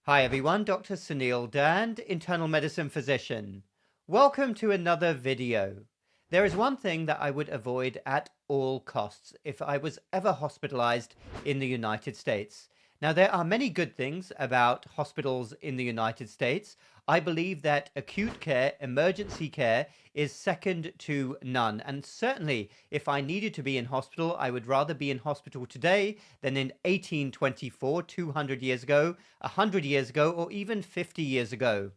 Hi everyone, Dr. Suneel Dhand, internal medicine physician. Welcome to another video. There is one thing that I would avoid at all costs if I was ever hospitalized in the United States. Now, there are many good things about hospitals in the United States. I believe that acute care, emergency care, is second to none. And certainly, if I needed to be in hospital, I would rather be in hospital today than in 1824, 200 years ago, 100 years ago, or even 50 years ago.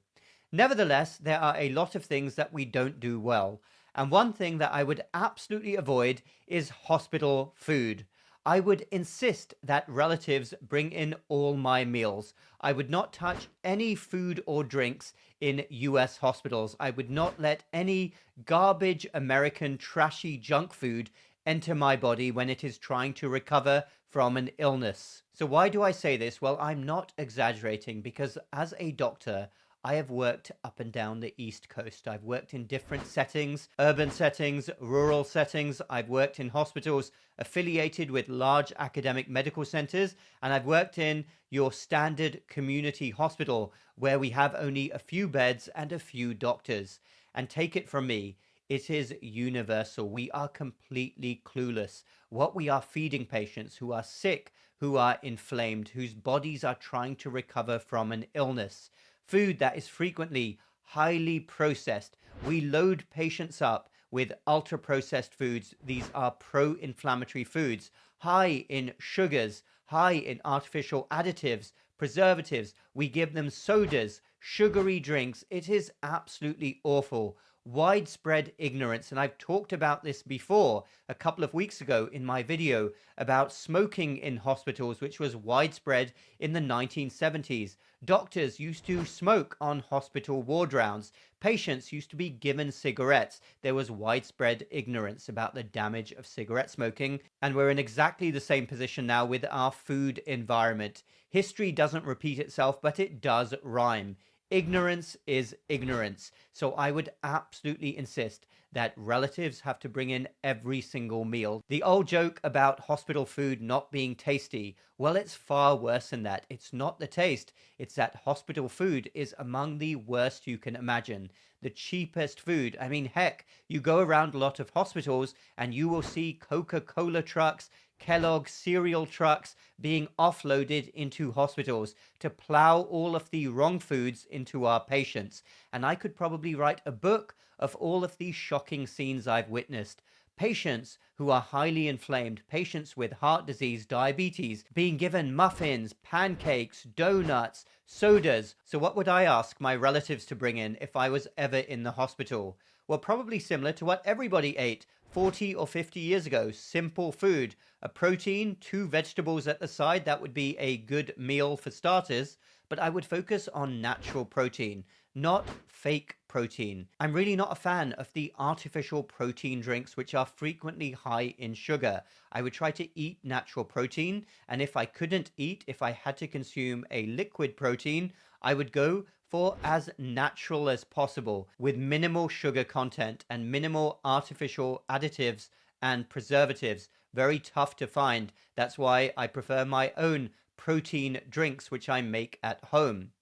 Nevertheless, there are a lot of things that we don't do well. And one thing that I would absolutely avoid is hospital food. I would insist that relatives bring in all my meals. I would not touch any food or drinks in US hospitals. I would not let any garbage American trashy junk food enter my body when it is trying to recover from an illness. So why do I say this? Well, I'm not exaggerating because as a doctor, I have worked up and down the East Coast. I've worked in different settings, urban settings, rural settings. I've worked in hospitals affiliated with large academic medical centers, and I've worked in your standard community hospital where we have only a few beds and a few doctors. And take it from me, it is universal. We are completely clueless. What we are feeding patients who are sick, who are inflamed, whose bodies are trying to recover from an illness. Food that is frequently highly processed. We load patients up with ultra processed foods. These are pro-inflammatory foods, high in sugars, high in artificial additives, preservatives. We give them sodas, sugary drinks. It is absolutely awful. Widespread ignorance. And I've talked about this before a couple of weeks ago in my video about smoking in hospitals, which was widespread in the 1970s. Doctors used to smoke on hospital ward rounds. Patients used to be given cigarettes. There was widespread ignorance about the damage of cigarette smoking. And we're in exactly the same position now with our food environment. History doesn't repeat itself, but it does rhyme. Ignorance is ignorance. So I would absolutely insist that relatives have to bring in every single meal. The old joke about hospital food not being tasty, well, it's far worse than that. It's not the taste, it's that hospital food is among the worst you can imagine. The cheapest food. I mean, heck, you go around a lot of hospitals and you will see Coca-Cola trucks, Kellogg's cereal trucks being offloaded into hospitals to plow all of the wrong foods into our patients. And I could probably write a book of all of these shocking scenes I've witnessed. Patients who are highly inflamed, patients with heart disease, diabetes, being given muffins, pancakes, donuts, sodas. So what would I ask my relatives to bring in if I was ever in the hospital? Well, probably similar to what everybody ate 40 or 50 years ago. Simple food, a protein, two vegetables at the side. That would be a good meal for starters. But I would focus on natural protein, not fake protein. I'm really not a fan of the artificial protein drinks, which are frequently high in sugar. I would try to eat natural protein. And if I couldn't eat, if I had to consume a liquid protein, I would go for as natural as possible with minimal sugar content and minimal artificial additives and preservatives. Very tough to find. That's why I prefer my own protein drinks, which I make at home.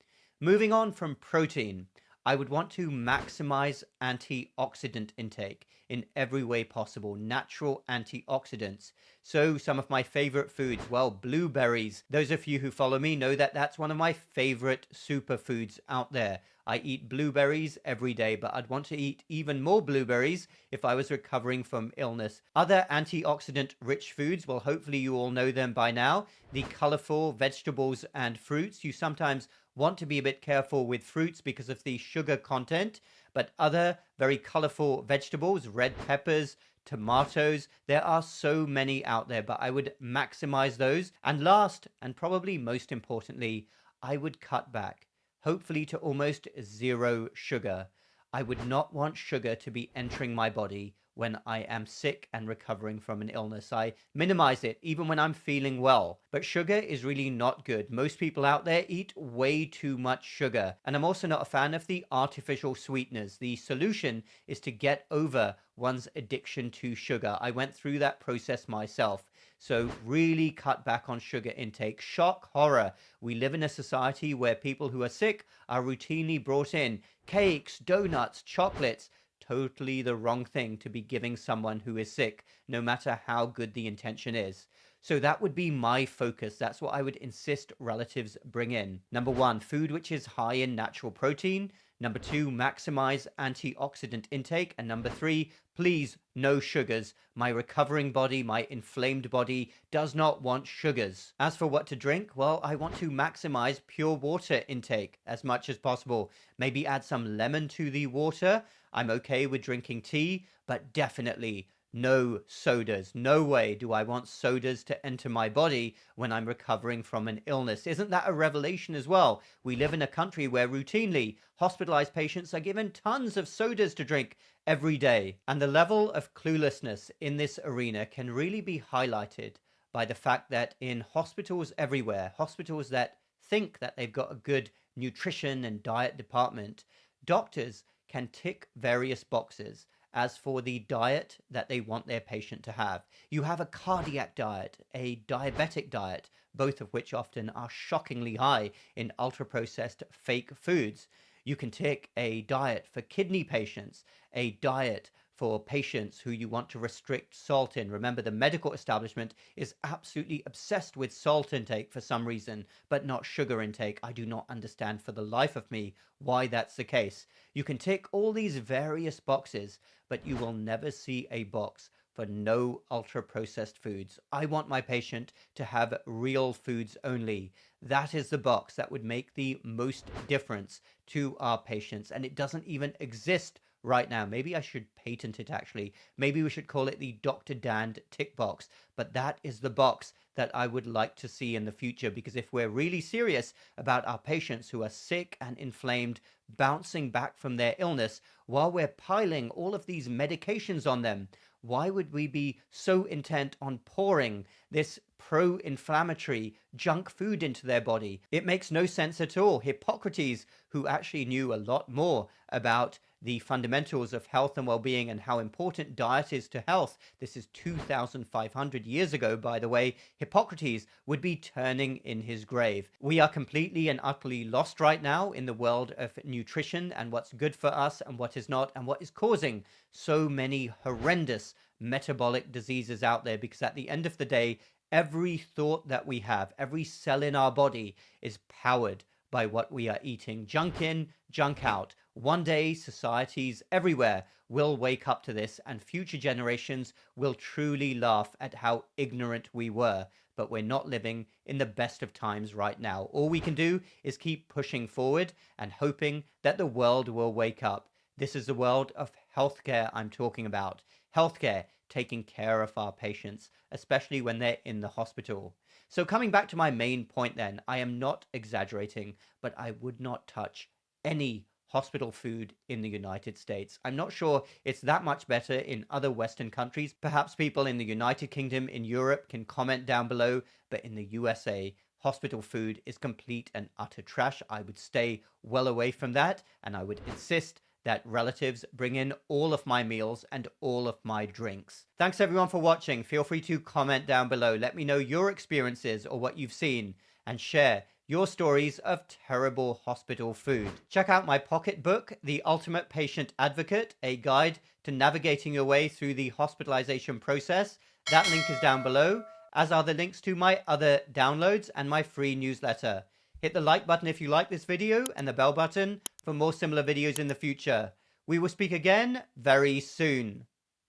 Moving on from protein, I would want to maximize antioxidant intake in every way possible, natural antioxidants. So some of my favorite foods, well, blueberries. Those of you who follow me know that that's one of my favorite superfoods out there. I eat blueberries every day, but I'd want to eat even more blueberries if I was recovering from illness. Other antioxidant-rich foods, well, hopefully you all know them by now. The colorful vegetables and fruits. You sometimes want to be a bit careful with fruits because of the sugar content, but other very colorful vegetables, red peppers, tomatoes, there are so many out there, but I would maximize those. And last, and probably most importantly, I would cut back, hopefully to almost zero sugar. I would not want sugar to be entering my body when I am sick and recovering from an illness. I minimize it even when I'm feeling well. But sugar is really not good. Most people out there eat way too much sugar. And I'm also not a fan of the artificial sweeteners. The solution is to get over one's addiction to sugar. I went through that process myself. So really cut back on sugar intake. Shock, horror. We live in a society where people who are sick are routinely brought in cakes, donuts, chocolates. Totally the wrong thing to be giving someone who is sick, no matter how good the intention is. So that would be my focus. That's what I would insist relatives bring in. Number one, food which is high in natural protein. Number two, maximize antioxidant intake. And number three, please, no sugars. My recovering body, my inflamed body does not want sugars. As for what to drink, well, I want to maximize pure water intake as much as possible. Maybe add some lemon to the water. I'm okay with drinking tea, but definitely no sodas. No way do I want sodas to enter my body when I'm recovering from an illness. Isn't that a revelation as well? We live in a country where routinely hospitalized patients are given tons of sodas to drink every day. And the level of cluelessness in this arena can really be highlighted by the fact that in hospitals everywhere, hospitals that think that they've got a good nutrition and diet department, doctors can tick various boxes as for the diet that they want their patient to have. You have a cardiac diet, a diabetic diet, both of which often are shockingly high in ultra-processed fake foods. You can tick a diet for kidney patients, a diet for patients who you want to restrict salt in. Remember, the medical establishment is absolutely obsessed with salt intake for some reason, but not sugar intake. I do not understand for the life of me why that's the case. You can tick all these various boxes, but you will never see a box for no ultra-processed foods. I want my patient to have real foods only. That is the box that would make the most difference to our patients, and it doesn't even exist right now. Maybe I should patent it actually. Maybe we should call it the Dr. Dhand tick box. But that is the box that I would like to see in the future, because if we're really serious about our patients who are sick and inflamed, bouncing back from their illness, while we're piling all of these medications on them, why would we be so intent on pouring this pro-inflammatory junk food into their body? It makes no sense at all. Hippocrates, who actually knew a lot more about the fundamentals of health and well-being and how important diet is to health. This is 2,500 years ago, by the way. Hippocrates would be turning in his grave. We are completely and utterly lost right now in the world of nutrition and what's good for us and what is not, and what is causing so many horrendous metabolic diseases out there, because at the end of the day, every thought that we have, every cell in our body is powered by what we are eating. Junk in, junk out. One day, societies everywhere will wake up to this, and future generations will truly laugh at how ignorant we were. But we're not living in the best of times right now. All we can do is keep pushing forward and hoping that the world will wake up. This is the world of healthcare I'm talking about. Healthcare, taking care of our patients, especially when they're in the hospital. So coming back to my main point then, I am not exaggerating, but I would not touch any hospital food in the United States. I'm not sure it's that much better in other Western countries. Perhaps people in the United Kingdom, in Europe, can comment down below, but in the USA, hospital food is complete and utter trash. I would stay well away from that, and I would insist that relatives bring in all of my meals and all of my drinks. Thanks everyone for watching. Feel free to comment down below. Let me know your experiences or what you've seen, and share your stories of terrible hospital food. Check out my pocketbook, The Ultimate Patient Advocate, a guide to navigating your way through the hospitalization process. That link is down below, as are the links to my other downloads and my free newsletter. Hit the like button if you like this video, and the bell button for more similar videos in the future. We will speak again very soon.